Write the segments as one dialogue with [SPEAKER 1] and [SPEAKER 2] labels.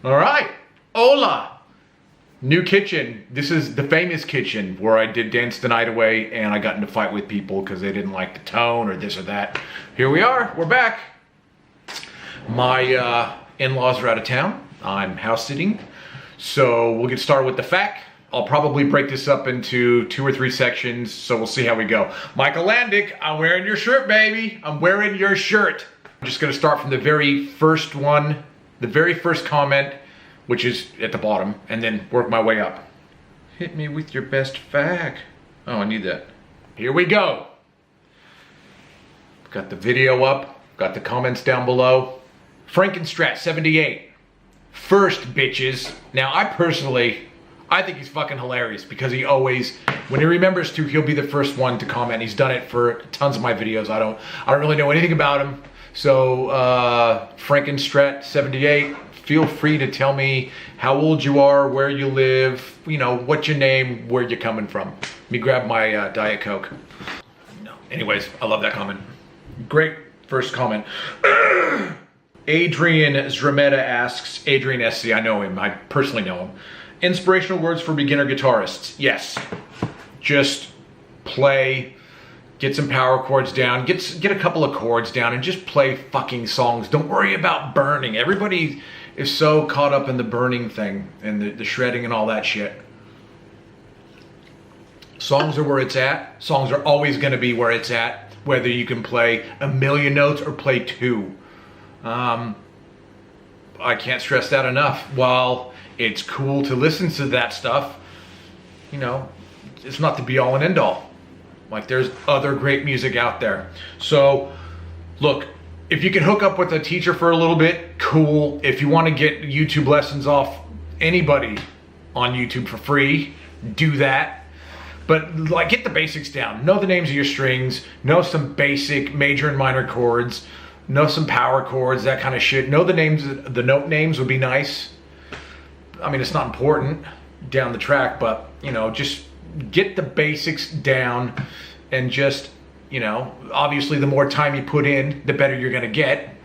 [SPEAKER 1] All right, hola. New kitchen. This is the famous kitchen where I did Dance the Night Away and I got into a fight with people because they didn't like the tone or this or that. Here we are, we're back. My in-laws are out of town. I'm house sitting. So we'll get started with the fact. I'll probably break this up into 2 or 3 sections, so we'll see how we go. Michael Landick, I'm wearing your shirt, baby. I'm wearing your shirt. I'm just gonna start from the very first one, the very first comment, which is at the bottom, and then work my way up. Hit me with your best fact. Oh, I need that. Here we go. Got the video up, got the comments down below. Frankenstrat78. First, bitches. Now, I think he's fucking hilarious because he always, when he remembers to, he'll be the first one to comment. He's done it for tons of my videos. I don't really know anything about him. So, Frankenstrat78, feel free to tell me how old you are, where you live, you know, what's your name, where you're coming from. Let me grab my Diet Coke. No. Anyways, I love that comment. Great first comment. Adrian Zrameta asks, Adrian SC, I know him, I personally know him. Inspirational words for beginner guitarists. Yes. Just play, get some power chords down, get a couple of chords down and just play fucking songs. Don't worry about burning. Everybody is so caught up in the burning thing and the shredding and all that shit. Songs are where it's at. Songs are always gonna be where it's at, whether you can play a million notes or play 2. I can't stress that enough. While it's cool to listen to that stuff, you know, it's not the be all and end all. Like, there's other great music out there. So, look, if you can hook up with a teacher for a little bit, cool. If you want to get YouTube lessons off anybody on YouTube for free, do that. But, like, get the basics down. Know the names of your strings. Know some basic major and minor chords. Know some power chords, that kind of shit. Know the names, the note names would be nice. I mean, it's not important down the track, but, you know, just get the basics down and just, you know, obviously the more time you put in, the better you're gonna get.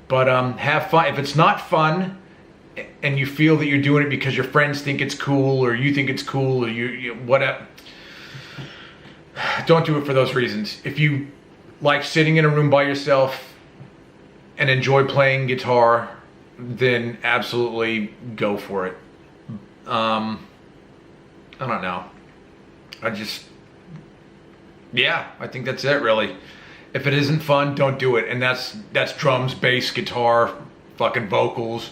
[SPEAKER 1] But have fun. If it's not fun and you feel that you're doing it because your friends think it's cool or you think it's cool or you whatever, don't do it for those reasons. If you like sitting in a room by yourself and enjoy playing guitar, then absolutely go for it. I don't know. Yeah, I think that's it really. If it isn't fun, don't do it. And that's drums, bass, guitar, fucking vocals,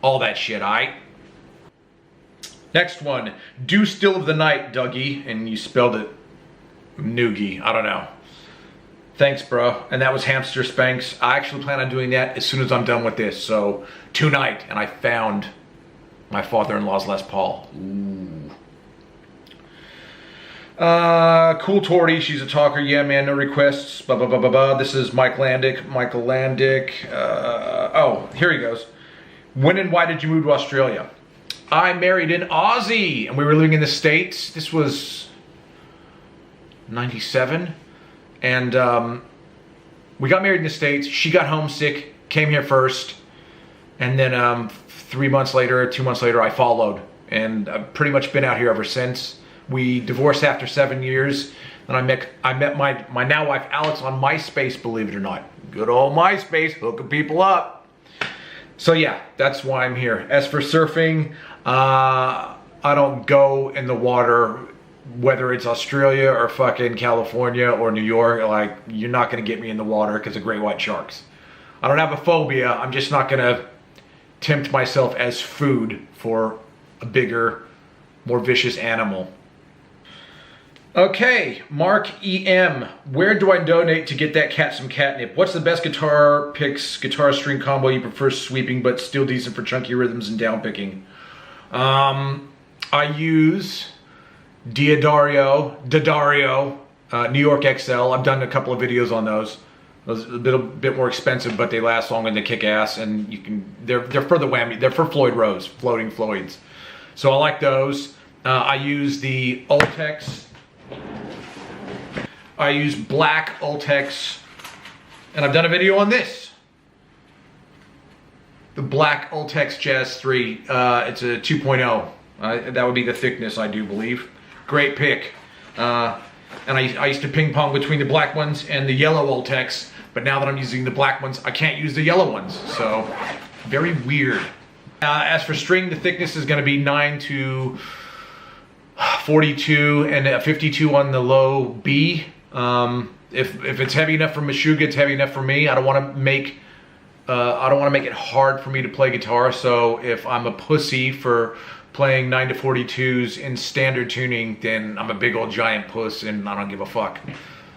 [SPEAKER 1] all that shit, aight? Next one, Do Still of the Night, Dougie, and you spelled it Noogie, I don't know. Thanks, bro. And that was Hamster Spanks. I actually plan on doing that as soon as I'm done with this. So, tonight, and I found my father-in-law's Les Paul. Ooh. Cool Torty, she's a talker. Yeah, man, no requests. Blah, blah, blah, blah, blah. This is Mike Landick. Michael Landick. Oh, here he goes. When and why did you move to Australia? I married an Aussie, and we were living in the States. This was 97. And we got married in the States. She got homesick, came here first. And then 3 months later, 2 months later, I followed. And I've pretty much been out here ever since. We divorced after 7 years. And I met my now wife, Alex, on MySpace, believe it or not. Good old MySpace, hooking people up. So yeah, that's why I'm here. As for surfing, I don't go in the water, whether it's Australia or fucking California or New York. Like, you're not gonna get me in the water because of great white sharks. I don't have a phobia. I'm just not gonna tempt myself as food for a bigger, more vicious animal. Okay, Mark EM. Where do I donate to get that cat some catnip? What's the best guitar picks, guitar string combo you prefer sweeping but still decent for chunky rhythms and down picking? I use D'Addario, New York XL. I've done a couple of videos on those. Those are a bit more expensive, but they last long and they kick ass. And you can, they're for the whammy. They're for Floyd Rose, floating Floyds. So I like those. I use the Ultex. I use black Ultex, and I've done a video on this. the black Ultex Jazz 3. It's a 2.0. That would be the thickness, I do believe. Great pick. And I used to ping pong between the black ones and the yellow Ultex, but now that I'm using the black ones, I can't use the yellow ones. So, very weird. As for string, the thickness is going to be 9 to 42 and a 52 on the low B. If it's heavy enough for Meshuggah, it's heavy enough for me. I don't want to make it hard for me to play guitar. So if I'm a pussy for playing 9 to 42s in standard tuning, then I'm a big old giant puss and I don't give a fuck.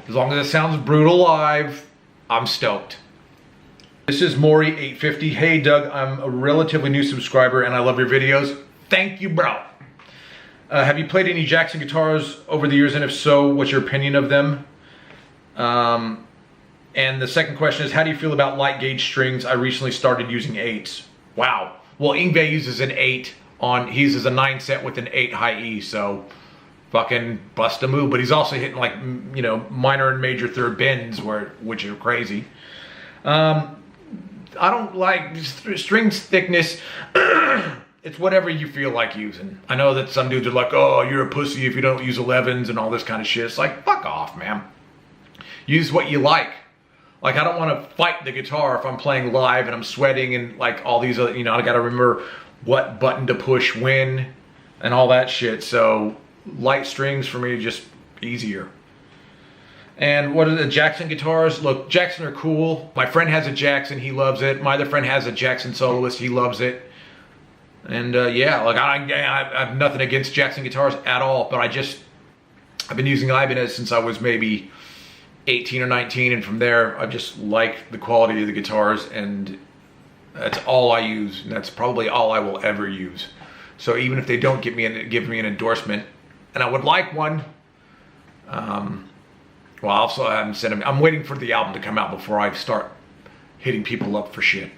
[SPEAKER 1] As long as it sounds brutal live, I'm stoked. This is Maury850. Hey Doug, I'm a relatively new subscriber and I love your videos. Thank you, bro. Have you played any Jackson guitars over the years, and if so, what's your opinion of them? And the second question is, how do you feel about light gauge strings? I recently started using 8s. Wow. Well, Yngwie uses an 8 he uses a 9 set with an 8 high E, so fucking bust a move. But he's also hitting like, you know, minor and major third bends, which are crazy. I don't like strings thickness. It's whatever you feel like using. I know that some dudes are like, oh, you're a pussy if you don't use 11s and all this kind of shit. It's like, fuck off, man. Use what you like. Like, I don't want to fight the guitar if I'm playing live and I'm sweating and like all these other, you know, I got to remember what button to push when and all that shit. So light strings for me are just easier. And what are the Jackson guitars? Look, Jackson are cool. My friend has a Jackson, he loves it. My other friend has a Jackson Soloist, he loves it. And yeah, like I have nothing against Jackson guitars at all, but I've been using Ibanez since I was maybe 18 or 19, and from there I just like the quality of the guitars, and that's all I use, and that's probably all I will ever use. So even if they don't give me an endorsement, and I would like one, well, also I haven't said I'm waiting for the album to come out before I start hitting people up for shit.